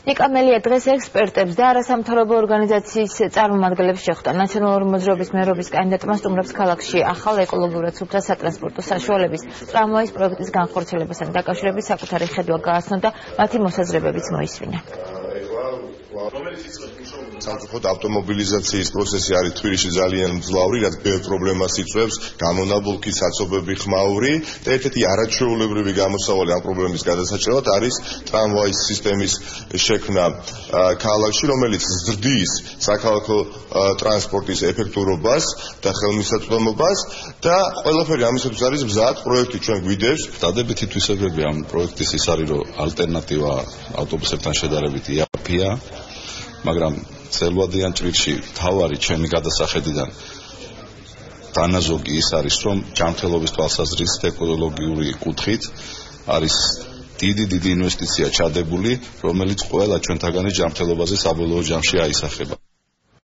ნიკა მელია დღეს ექსპერტებს და არასამთავრობო ორგანიზაციის წარმომადგენლებს შეხვდა. ნაციონალური მოძრაობის მერობის კანდიდატმა სტუმრებს ქალაქში ახალ ეკოლოგიურად სუფთა სატრანსპორტო საშუალების ტრამვაის პროექტის განხორციელებასთან დაკავშირებით საკუთარი ხედვა გააცნო და მათი მოსაზრებებიც მოისმინა. სამწუხაროდ ავტომობილიზაციის პროცესი არის თბილისში ძალიან მძლავრი, რაც ბევრ პრობლემას იწვევს, გამონაბოლქვი, საცობები ხმაური და ერთ-ერთი არაჩვეულებრივი გამოსავალი ამ პრობლემის გადასაჭრელად არის ტრამვაის სისტემის შექმნა ქალაქში, რომელიც ზრდის საქალაქო ტრანსპორტის ეფექტურობას და ხელმისაწვდომობას და ყველაფერი ამისათვის არის მზად, პროექტი ჩვენ გვიდევს. დადებითი თვისებები ამ პროექტის ის არის, რომ ალტერნატივა ავტობუსებთან შედარებით იაფია, მაგრამ ცელვადიან ჭრილში თავარი ჩემი გადასახედიდან დანაზოგი ის არის, რომ ჯანმრთელობის თვალსაზრისით ეკოლოგიური კუთხით არის დიდი ინვესტიცია ჩადებული, რომელიც ყველა ჩვენთაგანის ჯანმრთელობაზე საბოლოო ჯამში აისახება.